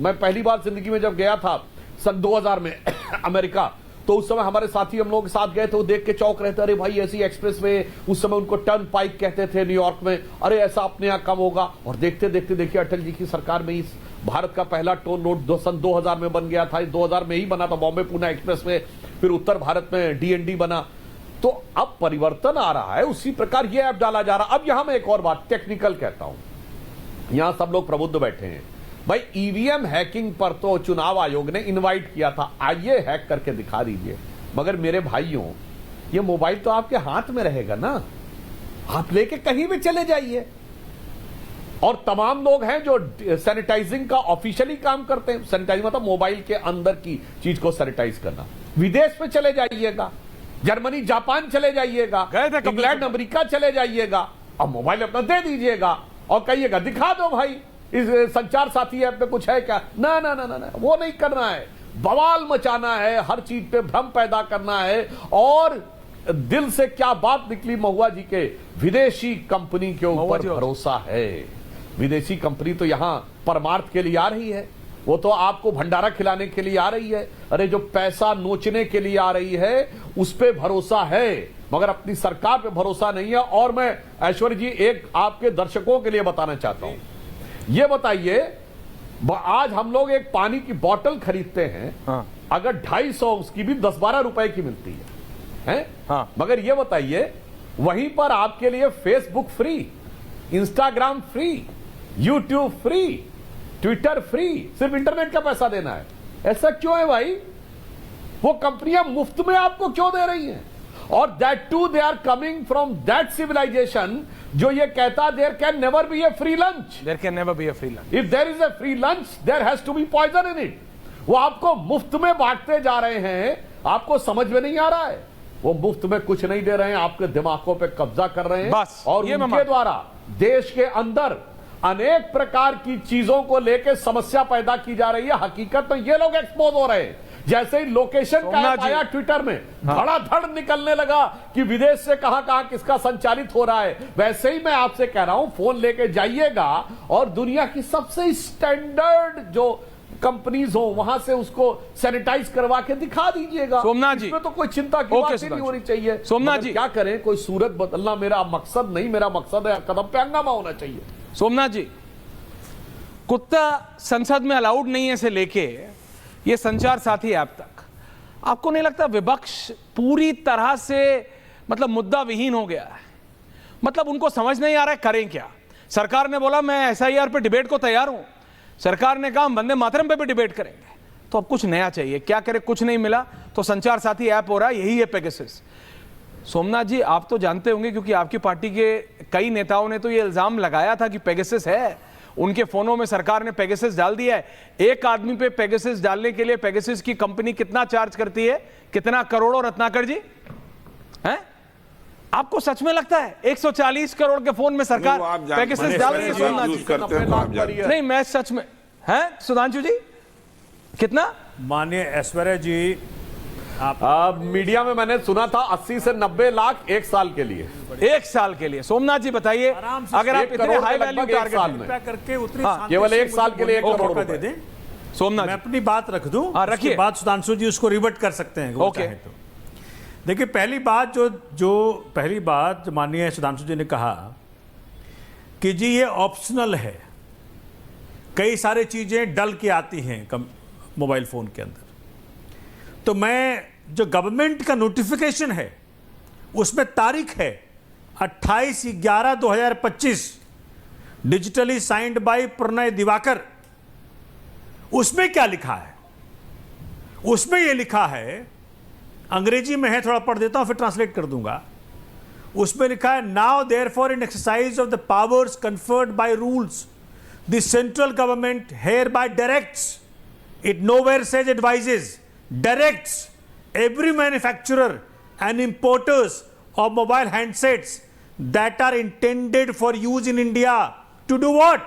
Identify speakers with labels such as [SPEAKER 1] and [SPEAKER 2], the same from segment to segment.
[SPEAKER 1] मैं पहली बार जिंदगी में जब गया था सन 2000 में अमेरिका, तो उस समय हमारे साथी हम लोग के साथ गए थे, वो देख के चौंक रहे थे, अरे भाई ऐसी एक्सप्रेस वे, उस समय उनको टर्न पाइक कहते थे न्यूयॉर्क में, अरे ऐसा अपने यहाँ कब होगा। और देखते देखते देखिए अटल जी की सरकार में इस भारत का पहला टोल रोड सन 2000 में बन गया था, 2000 में ही बना था बॉम्बे पुणे एक्सप्रेस वे, फिर उत्तर भारत में डीएनडी बना। तो अब परिवर्तन आ रहा है, उसी प्रकार ये ऐप डाला जा रहा। अब यहां मैं एक और बात टेक्निकल कहता हूं, यहां सब लोग प्रबुद्ध बैठे हैं भाई, ईवीएम हैकिंग पर तो चुनाव आयोग ने इनवाइट किया था, आइए हैक करके दिखा दीजिए। मगर मेरे भाइयों, ये मोबाइल तो आपके हाथ में रहेगा ना, आप लेके कहीं भी चले जाइए। और तमाम लोग हैं जो सैनिटाइजिंग का ऑफिशियली काम करते हैं, सैनिटाइजिंग मतलब मोबाइल के अंदर की चीज को सैनिटाइज करना। विदेश में चले जाइएगा, जर्मनी जापान चले जाइएगा, इंग्लैंड अमेरिका चले जाइएगा, अब मोबाइल अपना दे दीजिएगा और कहिएगा दिखा दो भाई इस संचार साथी ऐप पे कुछ है क्या। ना ना ना ना ना, वो नहीं करना है, बवाल मचाना है, हर चीज पे भ्रम पैदा करना है। और दिल से क्या बात निकली महुआ जी के, विदेशी कंपनी के ऊपर भरोसा है। विदेशी कंपनी तो यहां परमार्थ के लिए आ रही है, वो तो आपको भंडारा खिलाने के लिए आ रही है, अरे जो पैसा नोचने के लिए आ रही है उस पे भरोसा है, मगर अपनी सरकार पे भरोसा नहीं है। और मैं ऐश्वर्य जी एक आपके दर्शकों के लिए बताना चाहता हूं, ये बताइए, आज हम लोग एक पानी की बोतल खरीदते हैं, हाँ। अगर 250 उसकी भी 10-12 रुपए की मिलती है? हाँ। मगर ये बताइए, वहीं पर आपके लिए Facebook free, Instagram free, YouTube free, Twitter free, सिर्फ इंटरनेट का पैसा देना है। ऐसा क्यों है भाई? वो कंपनियां मुफ्त में आपको क्यों दे रही हैं? और that too they are coming from that civilization जो ये कहता there can never be a free lunch,
[SPEAKER 2] there can never be a free lunch,
[SPEAKER 1] if there is a free lunch there has to be poison in it. वो आपको मुफ्त में बांटते जा रहे हैं, आपको समझ में नहीं आ रहा है, वो मुफ्त में कुछ नहीं दे रहे हैं, आपके दिमागों पे कब्जा कर रहे हैं
[SPEAKER 2] बस,
[SPEAKER 1] और उनके द्वारा देश के अंदर अनेक प्रकार की चीजों को लेकर समस्या पैदा की जा रही है। हकीकत में ये लोग एक्सपोज हो रहे हैं। जैसे ही लोकेशन का आया ट्विटर में, धड़ाधड़ निकलने लगा कि विदेश से कहां किसका संचालित हो रहा है, वैसे ही मैं आपसे कह रहा हूं, फोन लेके जाइएगा और दुनिया की सबसे स्टैंडर्ड जो कंपनीज हो वहां से उसको सैनिटाइज करवा के दिखा दीजिएगा।
[SPEAKER 2] सोमनाथ जी,
[SPEAKER 1] इसमें तो कोई चिंता की बात ही नहीं होनी चाहिए।
[SPEAKER 2] सोमनाथ जी,
[SPEAKER 1] क्या करें, कोई सूरत बदलना मेरा मकसद नहीं, मेरा मकसद है कदम पे हंगामा होना चाहिए।
[SPEAKER 2] सोमनाथ जी, कुत्ता संसद में अलाउड नहीं है से लेके ये संचार साथी ऐप तक, आपको नहीं लगता विपक्ष पूरी तरह से मतलब मुद्दा विहीन हो गया है? मतलब उनको समझ नहीं आ रहा है करें क्या। सरकार ने बोला मैं एसआईआर पे डिबेट को तैयार हूं, सरकार ने कहा हम वंदे मातरम पे भी डिबेट करेंगे, तो अब कुछ नया चाहिए, क्या करे, कुछ नहीं मिला तो संचार साथी ऐप हो रहा है, यही है पेगासस। सोमनाथ जी, आप तो जानते होंगे क्योंकि आपकी पार्टी के कई नेताओं ने तो ये इल्जाम लगाया था कि पेगासस है, उनके फोनों में सरकार ने पेगासस डाल दिया है। एक आदमी पे पेगासस डालने के लिए पेगासस की कंपनी कितना चार्ज करती है, कितना करोड़ों, रत्नाकर जी हैं? आपको सच में लगता है 140 करोड़ के फोन में सरकार पेगासस डाल रही है? सोमनाथ जी नहीं, मैं सच में है। सुधांशु जी कितना?
[SPEAKER 3] माननीय ऐश्वर्या जी,
[SPEAKER 1] आप मीडिया में मैंने सुना था 80 से 90 लाख एक साल के लिए,
[SPEAKER 2] एक साल के लिए। सोमनाथ जी बताइए, अगर आप इतने हाई वैल्यू टारगेट
[SPEAKER 3] करके उतनी
[SPEAKER 1] केवल एक साल के लिए 1 करोड़ रुपए
[SPEAKER 3] दे दें।
[SPEAKER 2] सोमनाथ
[SPEAKER 3] मैं अपनी बात रख दूं,
[SPEAKER 2] रखिए,
[SPEAKER 3] बात सुधांशु जी उसको रिवर्ट कर सकते हैं।
[SPEAKER 2] ओके,
[SPEAKER 3] तो देखिए, पहली बात जो माननीय सुधांशु जी ने कहा कि जी ये ऑप्शनल है, कई सारी चीजें डल के आती हैं मोबाइल फोन के अंदर, तो मैं जो गवर्नमेंट का नोटिफिकेशन है उसमें तारीख है 28/11/2025, digitally signed by Pranay Diwakar. उसमें क्या लिखा है? उसमें यह लिखा है, अंग्रेजी में है, थोड़ा पढ़ देता हूं फिर ट्रांसलेट कर दूंगा। उसमें लिखा है, now therefore in exercise of the powers conferred by rules the central government hereby directs, it nowhere says advises, directs every manufacturer and importers of mobile handsets that are intended for use in India to do what?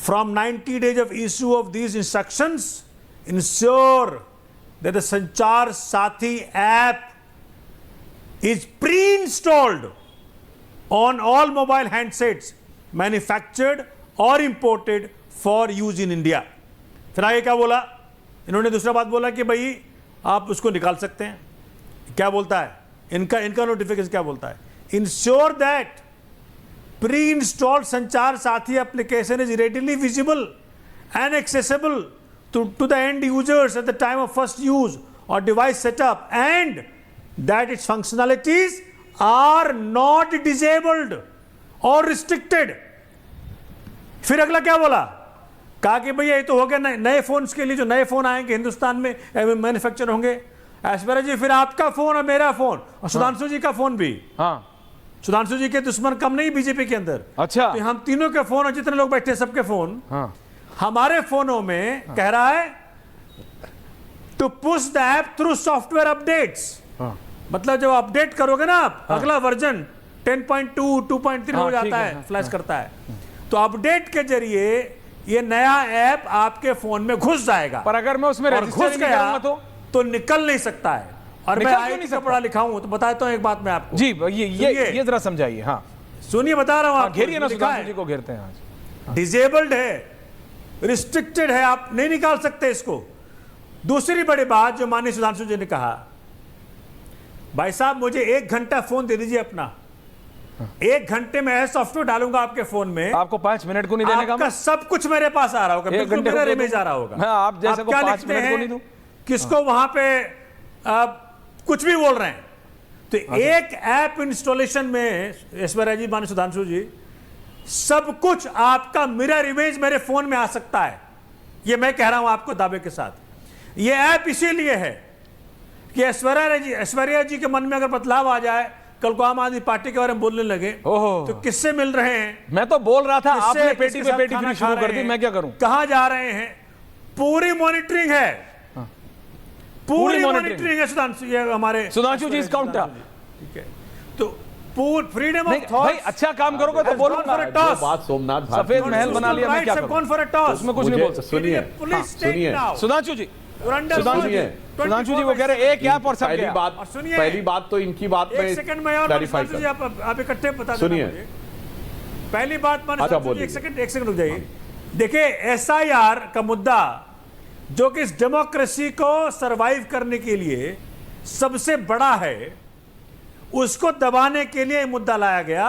[SPEAKER 3] From 90 days of issue of these instructions, ensure that the Sanchar Sathi app is pre-installed on all mobile handsets manufactured or imported for use in India. फिर आगे क्या बोला, इन्होंने दूसरा बात बोला कि भाई आप उसको निकाल सकते हैं। क्या बोलता है इनका नोटिफिकेशन क्या बोलता है, इंश्योर दैट प्री इंस्टॉल्ड संचार साथी application is readily visible and accessible to the end users at the time of first use or device setup, and that its functionalities are not disabled or restricted। फिर अगला क्या बोला, कहा कि भैया ये तो हो गया नए फोन्स के लिए, जो नए फोन आएंगे हिंदुस्तान में मैन्युफैक्चर होंगे। ऐश्वर्या जी फिर आपका फोन और मेरा फोन और सुधांशु जी का फोन भी,
[SPEAKER 2] हाँ
[SPEAKER 3] सुधांशु जी के दुश्मन कम नहीं बीजेपी के अंदर।
[SPEAKER 2] अच्छा,
[SPEAKER 3] तो हम तीनों के फोन और जितने लोग बैठे हैं सबके फोन,
[SPEAKER 2] हाँ
[SPEAKER 3] हमारे फोनों में कह रहा है to push the app through software updates. मतलब जब अपडेट करोगे ना आप, अगला वर्जन 10.2 2.3 हो जाता है, फ्लैश करता है, तो अपडेट के जरिए ये नया ऐप आपके फोन में घुस जाएगा।
[SPEAKER 2] पर अगर मैं उसमें
[SPEAKER 3] और
[SPEAKER 2] रजिस्टर
[SPEAKER 3] घुस
[SPEAKER 2] नहीं
[SPEAKER 3] गया
[SPEAKER 2] करूंगा
[SPEAKER 3] तो निकल नहीं सकता है। और मैं आईटी का पढ़ा लिखा हूं तो बताता हूं एक बात मैं आपको।
[SPEAKER 2] जी ये जरा समझाइए। हाँ
[SPEAKER 3] सुनिए, बता रहा हूं आपको।
[SPEAKER 2] घेरिए ना, सुधांशु जी को घेरते हैं आज।
[SPEAKER 3] डिजेबल्ड है, रिस्ट्रिक्टेड है, आप नहीं निकाल सकते इसको। दूसरी बड़ी बात जो माननीय सुधांशु जी ने कहा, भाई साहब मुझे 1 घंटा फोन दे दीजिए अपना, 1 घंटे में ऐसा सॉफ्टवेयर डालूंगा आपके फोन में,
[SPEAKER 2] आपको 5 मिनट को नहीं देने का,
[SPEAKER 3] आपका सब कुछ मेरे पास आ रहा होगा, बिल्कुल मिरर इमेज आ रहा होगा।
[SPEAKER 2] आप जैसे को 5 मिनट को नहीं दूं,
[SPEAKER 3] किसको वहां पे कुछ भी बोल रहे हैं। तो एक ऐप इंस्टॉलेशन में ऐश्वर्या जी, माननीय सुधांशु जी, सब कुछ आपका मिरर इमेज मेरे फोन में आ सकता है। यह मैं कह रहा हूं आपको दावे के साथ। यह ऐप इसीलिए है कि ऐश्वर्या जी के मन में अगर बदलाव आ जाए, कल को आम आदमी पार्टी के बारे में बोलने लगे तो किससे मिल रहे हैं,
[SPEAKER 2] मैं तो बोल रहा था आपने पेटी पे पेटी फ्री शुरू कर दी, मैं क्या करूं,
[SPEAKER 3] कहां जा रहे हैं, पूरी मॉनिटरिंग है, पूरी मॉनिटरिंग है। सुधांशु, ये हमारे
[SPEAKER 2] सुधांशु जी इस काउंटर,
[SPEAKER 3] ठीक है, तो फ्रीडम ऑफ थॉट।
[SPEAKER 2] भाई अच्छा काम करोगे तो बोलूंगा।
[SPEAKER 1] बात सोमनाथ
[SPEAKER 2] सफेद महल बना लिया, मैं क्या करूं,
[SPEAKER 3] कौन फॉर अ टॉस,
[SPEAKER 2] उसमें कुछ नहीं बोल सकते।
[SPEAKER 1] सुनिए
[SPEAKER 3] पुलिस
[SPEAKER 1] सुनिए
[SPEAKER 2] सुधांशु जी, सुधांशु जी वो कह रहे एक ऐप और सब
[SPEAKER 1] पहली
[SPEAKER 2] गया।
[SPEAKER 1] पहली बात तो इनकी बात में
[SPEAKER 3] एक सेकंड में और
[SPEAKER 1] क्लैरिफाई
[SPEAKER 3] सुधांशु जी आप इकट्ठे बता देना
[SPEAKER 1] सुनिए।
[SPEAKER 3] मुझे। पहली बात माने
[SPEAKER 1] अच्छा,
[SPEAKER 3] सुधांशु जी, एक सेकंड रुक जाइए। देखिए एसआईआर का मुद्दा, जो कि इस डेमोक्रेसी को सरवाइव करने के लिए सबसे बड़ा है, उसको दबाने के लिए मुद्दा लाया गया।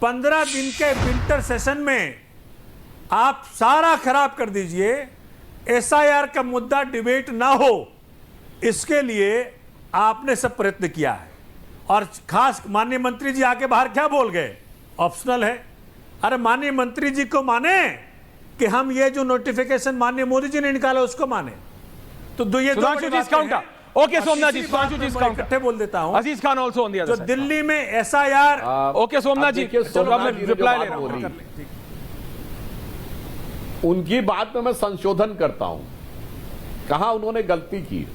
[SPEAKER 3] 15 दिन के विंटर सेशन में आप सारा खराब कर दीजिए, एसआईआर का मुद्दा डिबेट ना हो, इसके लिए आपने सब प्रयत्न किया है। और खास माननीय मंत्री जी आके बाहर क्या बोल गए, ऑप्शनल है। अरे माननीय मंत्री जी को माने कि हम ये जो नोटिफिकेशन माननीय मोदी जी ने निकाला उसको माने, तो ये
[SPEAKER 2] सुधांशु जी इस काउंटर। ओके सोमनाथ जी, सुधांशु जी इस काउंटर।
[SPEAKER 3] इकट्ठे बोल देता हूं।
[SPEAKER 2] Aziz Khan also on the other
[SPEAKER 3] जो
[SPEAKER 2] साइड।
[SPEAKER 3] दिल्ली में एसआईआर,
[SPEAKER 2] ओके सोमनाथ जी, चलो मैं रिप्लाई ले रहा हूं।
[SPEAKER 1] उनकी बात में मैं संशोधन करता हूं। कहा उन्होंने गलती की,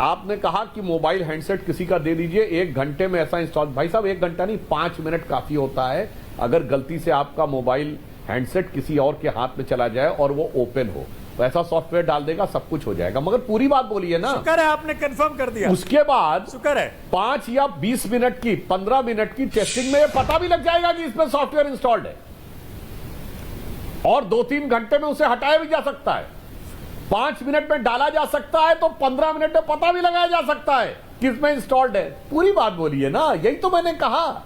[SPEAKER 1] आपने कहा कि मोबाइल हैंडसेट किसी का दे दीजिए, 1 घंटे में ऐसा इंस्टॉल। भाई साहब 1 घंटा नहीं, 5 मिनट काफी होता है। अगर गलती से आपका मोबाइल हैंडसेट किसी और के हाथ में चला जाए और वो ओपन हो, तो ऐसा सॉफ्टवेयर डाल देगा, सब कुछ हो जाएगा। मगर पूरी बात बोलिए ना।
[SPEAKER 3] शुक्र है आपने कंफर्म कर दिया।
[SPEAKER 1] उसके बाद
[SPEAKER 3] शुक्र है
[SPEAKER 1] 5 या 20 मिनट की, 15 मिनट की टेस्टिंग में ये पता भी लग जाएगा कि इसमें सॉफ्टवेयर इंस्टॉल्ड है, और 2-3 घंटे में उसे हटाया भी जा सकता है। 5 मिनट में डाला जा सकता है, तो 15 मिनट में पता भी लगाया जा सकता है कि इसमें इंस्टॉल्ड है। पूरी बात बोलिए ना, यही तो मैंने कहा।